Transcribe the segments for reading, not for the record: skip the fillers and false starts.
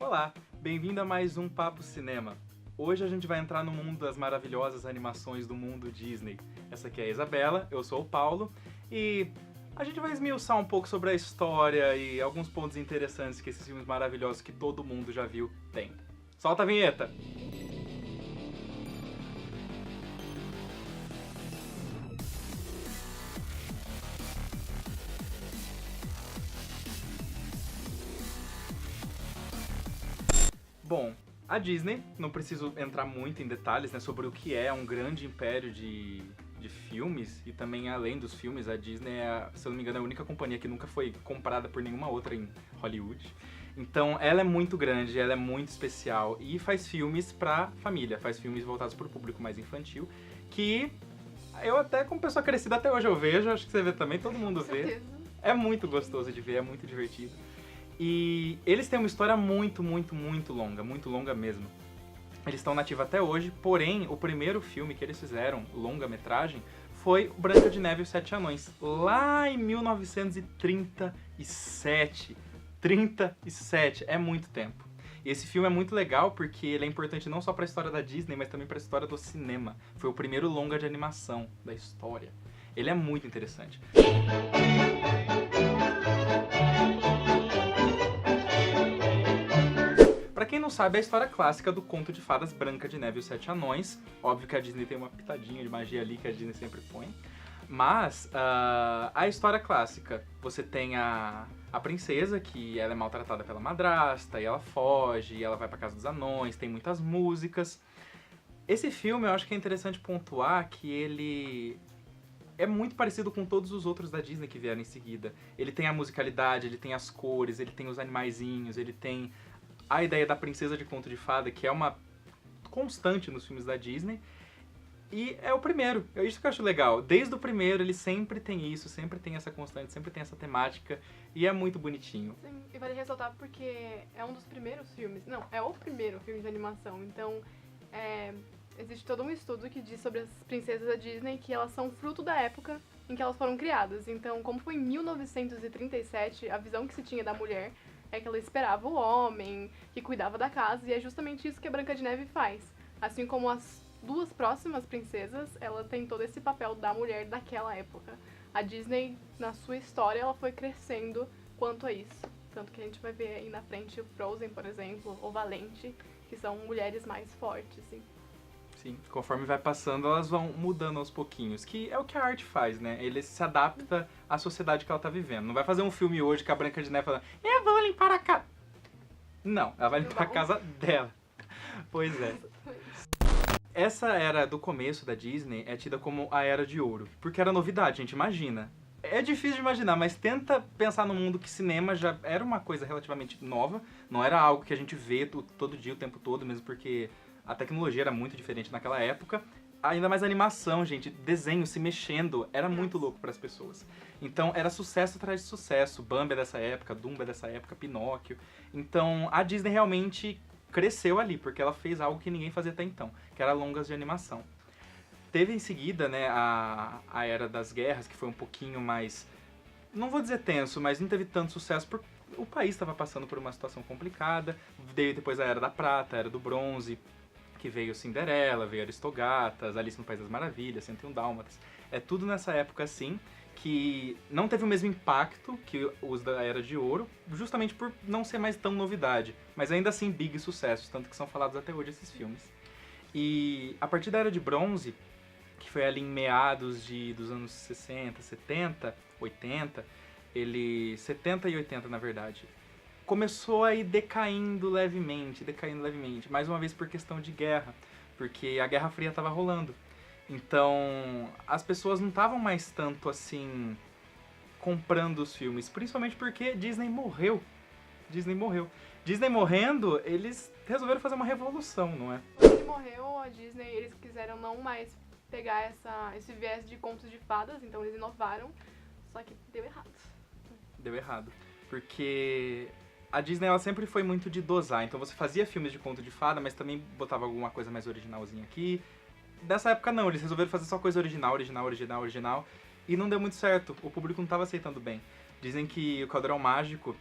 Olá, bem-vindo a mais um Papo Cinema. Hoje a gente vai entrar no mundo das maravilhosas animações do mundo Disney. Essa aqui é a Isabela, eu sou o Paulo e a gente vai esmiuçar um pouco sobre a história e alguns pontos interessantes que esses filmes maravilhosos que todo mundo já viu têm. Solta a vinheta! Bom, a Disney, não preciso entrar muito em detalhes, né, sobre o que é um grande império de filmes, e também além dos filmes, a Disney é, se eu não me engano, a única companhia que nunca foi comprada por nenhuma outra em Hollywood. Então ela é muito grande, ela é muito especial e faz filmes pra família, faz filmes voltados pro público mais infantil, que eu até como pessoa crescida até hoje eu vejo, acho que você vê também, todo mundo vê. É muito gostoso de ver, é muito divertido. E eles têm uma história muito longa mesmo. Eles estão nativos até hoje, porém, o primeiro filme que eles fizeram, longa-metragem, foi Branca de Neve e os Sete Anões, lá em 1937. 37, é muito tempo. E esse filme é muito legal porque ele é importante não só para a história da Disney, mas também para a história do cinema. Foi o primeiro longa de animação da história. Ele é muito interessante. Pra quem não sabe, é a história clássica do conto de fadas Branca de Neve e os Sete Anões. Óbvio que a Disney tem uma pitadinha de magia ali que a Disney sempre põe. Mas a história clássica, você tem a princesa, que ela é maltratada pela madrasta, e ela foge, e ela vai pra casa dos anões, tem muitas músicas. Esse filme, eu acho que é interessante pontuar que ele é muito parecido com todos os outros da Disney que vieram em seguida. Ele tem a musicalidade, ele tem as cores, ele tem os animaizinhos, ele tem a ideia da princesa de conto de fada, que é uma constante nos filmes da Disney. E é o primeiro, é isso que eu acho legal. Desde o primeiro ele sempre tem isso, sempre tem essa constante, sempre tem essa temática. E é muito bonitinho. Sim, e vale ressaltar porque é um dos primeiros filmes, não, é o primeiro filme de animação. Então, existe todo um estudo que diz sobre as princesas da Disney que elas são fruto da época em que elas foram criadas. Então, como foi em 1937, a visão que se tinha da mulher é que ela esperava o homem, que cuidava da casa, e é justamente isso que a Branca de Neve faz. Assim como as duas próximas princesas, ela tem todo esse papel da mulher daquela época. A Disney, na sua história, ela foi crescendo quanto a isso. Tanto que a gente vai ver aí na frente o Frozen, por exemplo, ou Valente, que são mulheres mais fortes, assim. Sim, conforme vai passando, elas vão mudando aos pouquinhos, que é o que a arte faz, né? Ele se adapta à sociedade que ela tá vivendo. Não vai fazer um filme hoje com a Branca de Neve falando, eu vou limpar a casa. Não, ela vai limpar a casa dela. Pois é. Essa era do começo da Disney é tida como a Era de Ouro, porque era novidade, gente, imagina. É difícil de imaginar, mas tenta pensar no mundo que cinema já era uma coisa relativamente nova, não era algo que a gente vê todo dia, o tempo todo, mesmo porque a tecnologia era muito diferente naquela época. Ainda mais a animação, gente, desenho se mexendo, era muito louco para as pessoas. Então era sucesso atrás de sucesso, Bambi é dessa época, Dumbo é dessa época, Pinóquio. Então a Disney realmente cresceu ali, porque ela fez algo que ninguém fazia até então, que era longas de animação. Teve em seguida, né, a Era das Guerras, que foi um pouquinho mais, não vou dizer tenso, mas não teve tanto sucesso porque o país estava passando por uma situação complicada. Veio depois a Era da Prata, a Era do Bronze, que veio Cinderela, veio Aristogatas, Alice no País das Maravilhas, 101 Dálmatas. É tudo nessa época assim, que não teve o mesmo impacto que os da Era de Ouro, justamente por não ser mais tão novidade, mas ainda assim big sucessos, tanto que são falados até hoje esses filmes. E a partir da Era de Bronze, que foi ali em meados dos anos 60, 70, 80, 70 e 80 na verdade, começou a ir decaindo levemente, mais uma vez por questão de guerra, porque a Guerra Fria estava rolando. Então, as pessoas não estavam mais tanto assim comprando os filmes, principalmente porque Disney morreu. Disney morrendo, eles resolveram fazer uma revolução, não é? Quando ele morreu, a Disney, eles quiseram não mais pegar esse viés de contos de fadas, então eles inovaram, só que deu errado. Deu errado, porque a Disney ela sempre foi muito de dosar, então você fazia filmes de conto de fada, mas também botava alguma coisa mais originalzinha aqui. Dessa época não, eles resolveram fazer só coisa original, e não deu muito certo, o público não estava aceitando bem. Dizem que o Caldeirão Mágico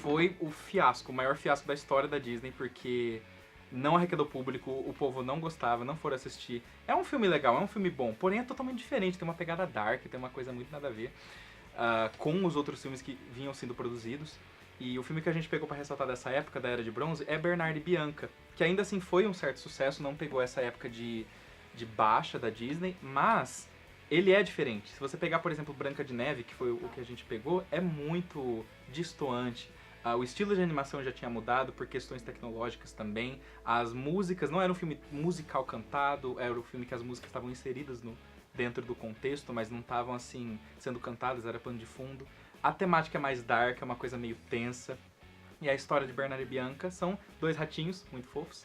foi o fiasco, o maior fiasco da história da Disney, porque não arrecadou público, o povo não gostava, não foram assistir. É um filme legal, é um filme bom, porém é totalmente diferente, tem uma pegada dark, tem uma coisa muito nada a ver com os outros filmes que vinham sendo produzidos. E o filme que a gente pegou pra ressaltar dessa época, da Era de Bronze, é Bernardo e Bianca, que ainda assim foi um certo sucesso, não pegou essa época de baixa da Disney, mas ele é diferente. Se você pegar, por exemplo, Branca de Neve, que foi o que a gente pegou, é muito destoante. O estilo de animação já tinha mudado por questões tecnológicas também. As músicas, não era um filme musical cantado, era um filme que as músicas estavam inseridas dentro do contexto, mas não estavam assim sendo cantadas, era pano de fundo. A temática é mais dark, é uma coisa meio tensa. E a história de Bernardo e Bianca são dois ratinhos muito fofos,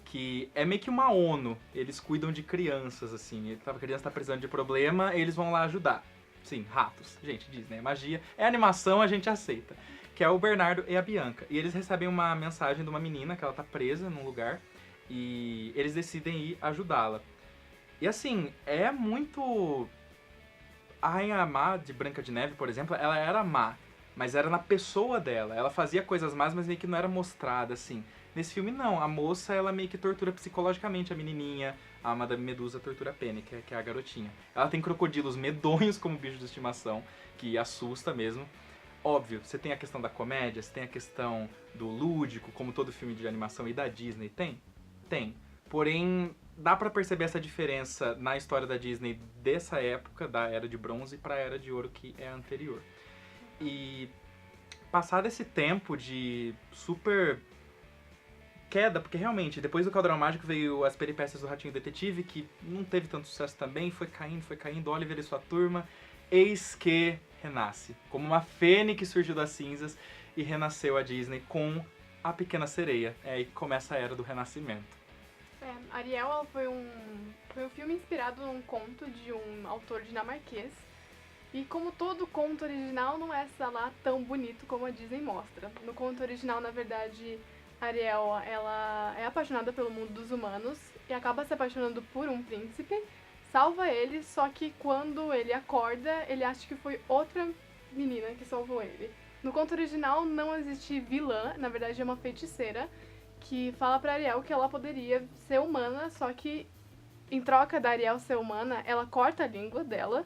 que é meio que uma ONU. Eles cuidam de crianças, assim. A criança tá precisando de problema, eles vão lá ajudar. Sim, ratos. Gente, Disney, é magia. É animação, a gente aceita. Que é o Bernardo e a Bianca. E eles recebem uma mensagem de uma menina que ela tá presa num lugar. E eles decidem ir ajudá-la. E assim, é muito... A Rainha Má de Branca de Neve, por exemplo, ela era má. Mas era na pessoa dela. Ela fazia coisas más, mas meio que não era mostrada, assim. Nesse filme, não. A moça, ela meio que tortura psicologicamente a menininha. A Madame Medusa tortura a Penny, que é a garotinha. Ela tem crocodilos medonhos como bicho de estimação, que assusta mesmo. Óbvio, você tem a questão da comédia, você tem a questão do lúdico, como todo filme de animação e da Disney tem? Tem. Porém, dá pra perceber essa diferença na história da Disney dessa época, da Era de Bronze, pra Era de Ouro, que é a anterior. E passado esse tempo de super queda, porque realmente, depois do Caldeirão Mágico veio as peripécias do Ratinho Detetive, que não teve tanto sucesso também, foi caindo, Oliver e sua turma, eis que renasce. Como uma fênix surgiu das cinzas e renasceu a Disney com A Pequena Sereia. É aí que começa a Era do Renascimento. Ariel foi um filme inspirado num conto de um autor dinamarquês. E como todo conto original, não é lá tão bonito como a Disney mostra. No conto original, na verdade, Ariel, ela é apaixonada pelo mundo dos humanos e acaba se apaixonando por um príncipe, salva ele, só que quando ele acorda, ele acha que foi outra menina que salvou ele. No conto original não existe vilã, na verdade é uma feiticeira, que fala pra Ariel que ela poderia ser humana, só que em troca da Ariel ser humana, ela corta a língua dela,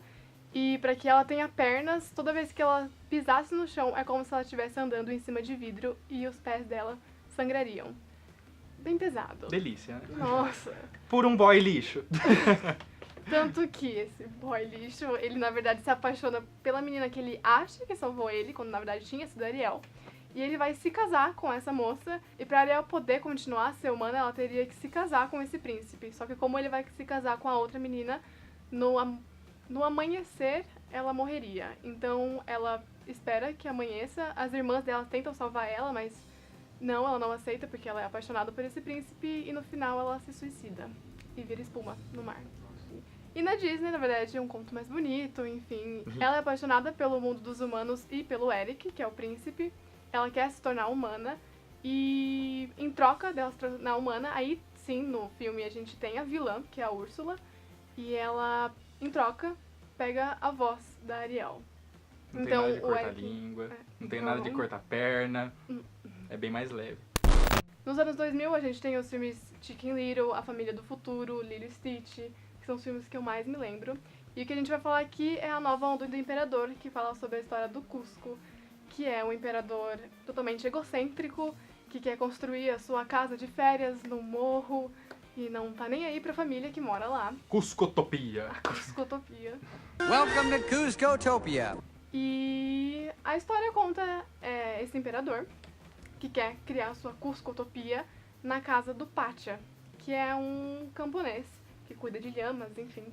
e pra que ela tenha pernas, toda vez que ela pisasse no chão, é como se ela estivesse andando em cima de vidro e os pés dela sangrariam. Bem pesado. Delícia, né? Nossa. Por um boy lixo. Tanto que esse boy lixo, ele na verdade se apaixona pela menina que ele acha que salvou ele, quando na verdade tinha sido Ariel. E ele vai se casar com essa moça, e pra Ariel poder continuar a ser humana, ela teria que se casar com esse príncipe. Só que como ele vai se casar com a outra menina, no amanhecer ela morreria. Então ela espera que amanheça, as irmãs dela tentam salvar ela, mas ela não aceita porque ela é apaixonada por esse príncipe, e no final ela se suicida e vira espuma no mar. E na Disney, na verdade, é um conto mais bonito, enfim. Ela é apaixonada pelo mundo dos humanos e pelo Eric, que é o príncipe. Ela quer se tornar humana e em troca dela se tornar humana, aí sim, no filme a gente tem a vilã, que é a Úrsula, e ela, em troca, pega a voz da Ariel. Não tem nada de cortar língua, não tem nada de cortar perna, é bem mais leve. Nos anos 2000 a gente tem os filmes Chicken Little, A Família do Futuro, Lilo e Stitch, que são os filmes que eu mais me lembro. E o que a gente vai falar aqui é a nova onda do Imperador, que fala sobre a história do Cusco, que é um imperador totalmente egocêntrico, que quer construir a sua casa de férias no morro e não tá nem aí pra família que mora lá. Cuscotopia. A Cuscotopia. Welcome to Cuscotopia. E a história conta esse imperador que quer criar sua Cuscotopia na casa do Pátia, que é um camponês que cuida de lhamas, enfim.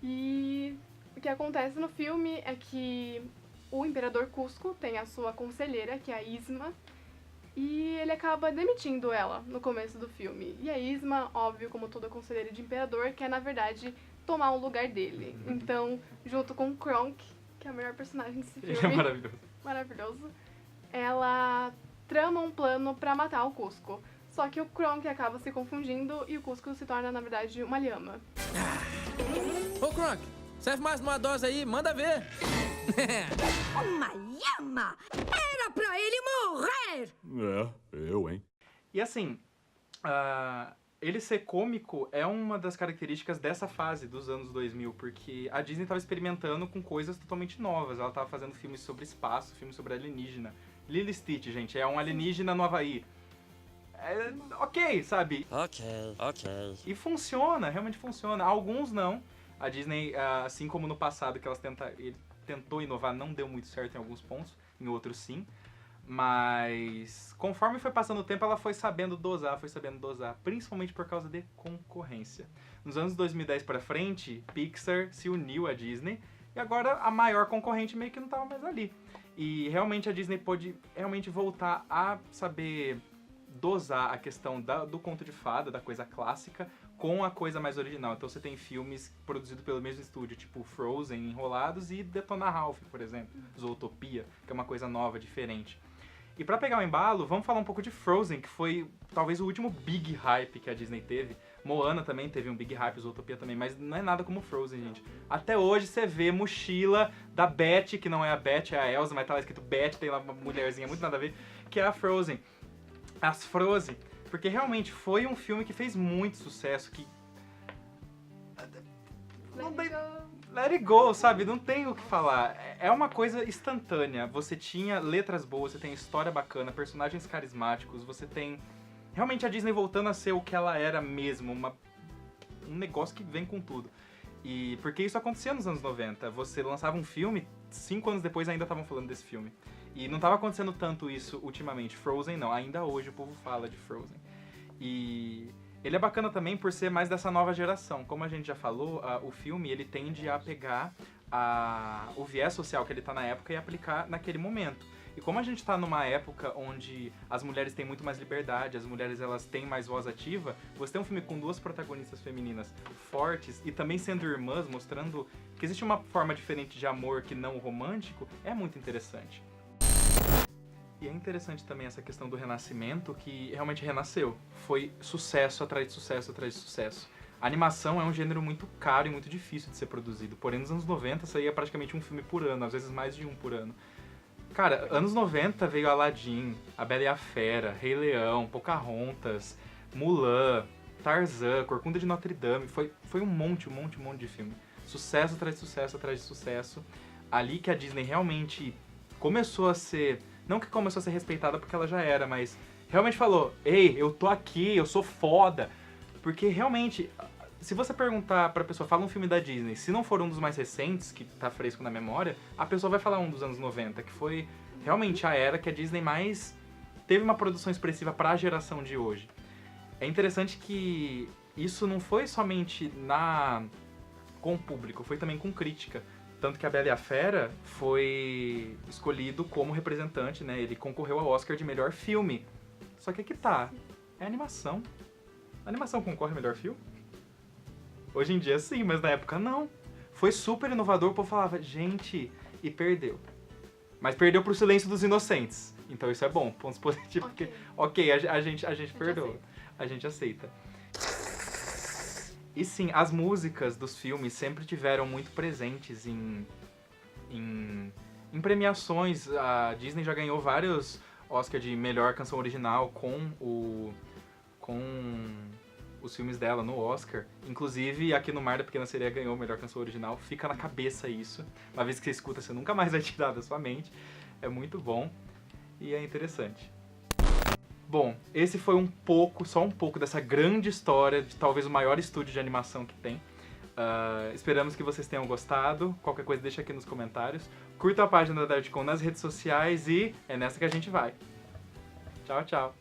E o que acontece no filme é que o imperador Cusco tem a sua conselheira, que é a Isma, e ele acaba demitindo ela no começo do filme. E a Isma, óbvio, como toda conselheira de imperador, quer, na verdade, tomar o lugar dele. Então, junto com Kronk, que é o melhor personagem desse filme. É maravilhoso. Maravilhoso. Ela trama um plano pra matar o Cusco. Só que o Kronk acaba se confundindo e o Cusco se torna, na verdade, uma lhama. Ô, Kronk, serve mais uma dose aí, manda ver. Uma lhama? Era Era pra ele morrer! Eu, hein? E assim, ele ser cômico é uma das características dessa fase dos anos 2000, porque a Disney estava experimentando com coisas totalmente novas. Ela estava fazendo filmes sobre espaço, filmes sobre alienígena. Lilo e Stitch, gente, é um alienígena no Havaí. É, ok, sabe? Ok. E funciona, realmente funciona. Alguns não. A Disney, assim como no passado, que ele tentou inovar, não deu muito certo em alguns pontos, em outros sim. Mas conforme foi passando o tempo, ela foi sabendo dosar, principalmente por causa de concorrência. Nos anos 2010 pra frente, Pixar se uniu à Disney e agora a maior concorrente meio que não estava mais ali. E realmente a Disney pôde realmente voltar a saber dosar a questão do conto de fada, da coisa clássica, com a coisa mais original. Então você tem filmes produzidos pelo mesmo estúdio, tipo Frozen, Enrolados e Detona Ralph, por exemplo, Zootopia, que é uma coisa nova, diferente. E pra pegar o embalo, vamos falar um pouco de Frozen, que foi talvez o último big hype que a Disney teve. Moana também teve um big hype, Zootopia também, mas não é nada como Frozen, gente. Até hoje você vê mochila da Beth, que não é a Beth, é a Elsa, mas tá lá escrito Beth, tem lá uma mulherzinha, muito nada a ver, que é a Frozen. As Frozen. Porque realmente foi um filme que fez muito sucesso, que... Let it go, sabe? Não tem o que falar. É uma coisa instantânea. Você tinha letras boas, você tem história bacana, personagens carismáticos, você tem realmente a Disney voltando a ser o que ela era mesmo, um negócio que vem com tudo. E porque isso acontecia nos anos 90. Você lançava um filme, 5 anos depois ainda estavam falando desse filme. E não estava acontecendo tanto isso ultimamente. Frozen não, ainda hoje o povo fala de Frozen. E ele é bacana também por ser mais dessa nova geração. Como a gente já falou, o filme ele tende a pegar o viés social que ele tá na época e aplicar naquele momento. E como a gente tá numa época onde as mulheres têm muito mais liberdade, as mulheres elas têm mais voz ativa, você tem um filme com 2 protagonistas femininas fortes e também sendo irmãs, mostrando que existe uma forma diferente de amor que não o romântico, é muito interessante. E é interessante também essa questão do renascimento, que realmente renasceu. Foi sucesso atrás de sucesso atrás de sucesso. A animação é um gênero muito caro e muito difícil de ser produzido. Porém, nos anos 90 saía praticamente um filme por ano, às vezes mais de um por ano. Cara, anos 90 veio Aladdin, A Bela e a Fera, Rei Leão, Pocahontas, Mulan, Tarzan, Corcunda de Notre Dame. Foi um monte de filme. Sucesso atrás de sucesso atrás de sucesso. Ali que a Disney realmente começou a ser... Não que começou a ser respeitada porque ela já era, mas realmente falou, ei, eu tô aqui, eu sou foda. Porque realmente, se você perguntar pra pessoa, fala um filme da Disney, se não for um dos mais recentes, que tá fresco na memória, a pessoa vai falar um dos anos 90, que foi realmente a era que a Disney mais teve uma produção expressiva pra geração de hoje. É interessante que isso não foi somente com o público, foi também com crítica. Tanto que A Bela e a Fera foi escolhido como representante, né? Ele concorreu ao Oscar de melhor filme. Só que aqui tá, é animação. A animação concorre ao melhor filme? Hoje em dia sim, mas na época não. Foi super inovador, o povo falava, gente, e perdeu. Mas perdeu pro Silêncio dos Inocentes. Então isso é bom, pontos positivos, porque, ok, a gente perdoa, a gente aceita. E sim, as músicas dos filmes sempre tiveram muito presentes em premiações. A Disney já ganhou vários Oscar de melhor canção original com os filmes dela no Oscar. Inclusive, aqui no Mar da Pequena Sereia ganhou a melhor canção original. Fica na cabeça isso. Uma vez que você escuta, você nunca mais vai tirar da sua mente. É muito bom e é interessante. Bom, esse foi só um pouco dessa grande história de talvez o maior estúdio de animação que tem. Esperamos que vocês tenham gostado. Qualquer coisa deixa aqui nos comentários. Curta a página da Dartcom nas redes sociais e é nessa que a gente vai. Tchau, tchau.